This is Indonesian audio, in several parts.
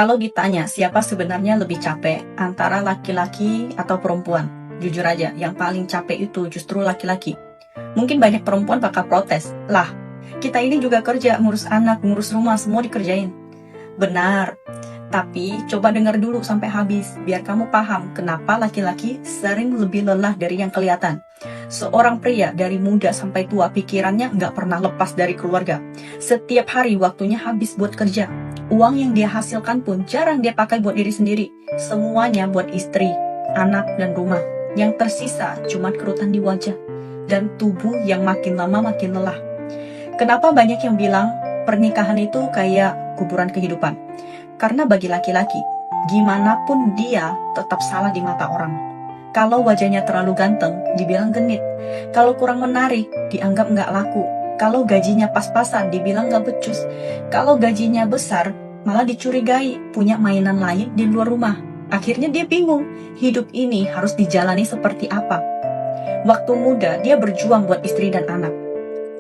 Kalau ditanya siapa sebenarnya lebih capek antara laki-laki atau perempuan, jujur aja, yang paling capek itu justru laki-laki. Mungkin banyak perempuan bakal protes, lah, kita ini juga kerja, ngurus anak, ngurus rumah, semua dikerjain. Benar, tapi coba dengar dulu sampai habis, biar kamu paham kenapa laki-laki sering lebih lelah dari yang kelihatan. Seorang pria dari muda sampai tua pikirannya nggak pernah lepas dari keluarga. Setiap hari waktunya habis buat kerja. Uang yang dia hasilkan pun jarang dia pakai buat diri sendiri. Semuanya buat istri, anak, dan rumah. Yang tersisa cuma kerutan di wajah dan tubuh yang makin lama makin lelah. Kenapa banyak yang bilang pernikahan itu kayak kuburan kehidupan? Karena bagi laki-laki, gimana pun dia tetap salah di mata orang. Kalau wajahnya terlalu ganteng, dibilang genit. Kalau kurang menarik, dianggap nggak laku. Kalau gajinya pas-pasan, dibilang nggak becus. Kalau gajinya besar, malah dicurigai punya mainan lain di luar rumah. Akhirnya dia bingung, hidup ini harus dijalani seperti apa. Waktu muda, dia berjuang buat istri dan anak.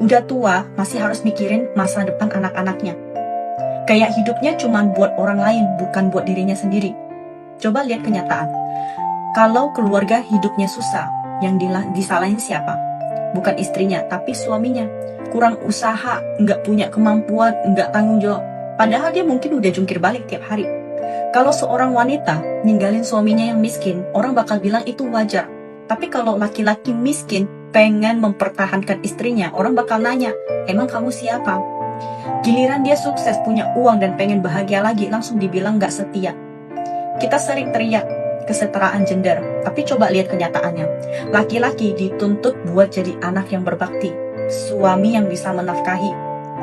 Udah tua, masih harus mikirin masa depan anak-anaknya. Kayak hidupnya cuma buat orang lain, bukan buat dirinya sendiri. Coba lihat kenyataan. Kalau keluarga hidupnya susah, yang disalahin siapa? Bukan istrinya, tapi suaminya. Kurang usaha, nggak punya kemampuan, nggak tanggung jawab. Padahal dia mungkin udah jungkir balik tiap hari. Kalau seorang wanita ninggalin suaminya yang miskin, orang bakal bilang itu wajar. Tapi kalau laki-laki miskin pengen mempertahankan istrinya, orang bakal nanya, emang kamu siapa? Giliran dia sukses, punya uang dan pengen bahagia lagi, langsung dibilang nggak setia. Kita sering teriak kesetaraan gender, tapi coba lihat kenyataannya. Laki-laki dituntut buat jadi anak yang berbakti, suami yang bisa menafkahi,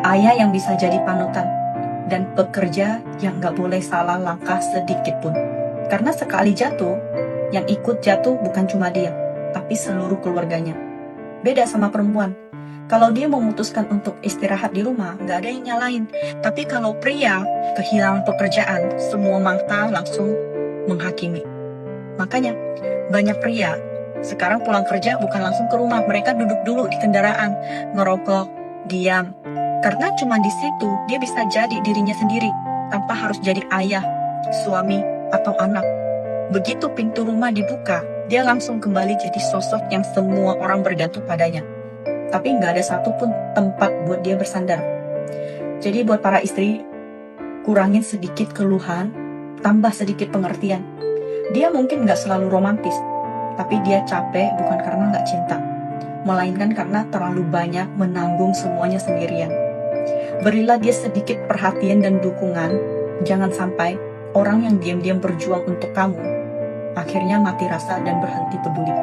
ayah yang bisa jadi panutan, dan pekerja yang nggak boleh salah langkah sedikit pun. Karena sekali jatuh, yang ikut jatuh bukan cuma dia, tapi seluruh keluarganya. Beda sama perempuan. Kalau dia memutuskan untuk istirahat di rumah, nggak ada yang nyalain. Tapi kalau pria kehilangan pekerjaan, semua mata langsung menghakimi. Makanya, banyak pria sekarang pulang kerja bukan langsung ke rumah. Mereka duduk dulu di kendaraan, ngerokok, diam. Karena cuma di situ dia bisa jadi dirinya sendiri, tanpa harus jadi ayah, suami, atau anak. Begitu pintu rumah dibuka, dia langsung kembali jadi sosok yang semua orang bergantung padanya. Tapi nggak ada satupun tempat buat dia bersandar. Jadi buat para istri, kurangin sedikit keluhan, tambah sedikit pengertian. Dia mungkin nggak selalu romantis, tapi dia capek bukan karena nggak cinta, melainkan karena terlalu banyak menanggung semuanya sendirian. Berilah dia sedikit perhatian dan dukungan, jangan sampai orang yang diam-diam berjuang untuk kamu, akhirnya mati rasa dan berhenti peduli.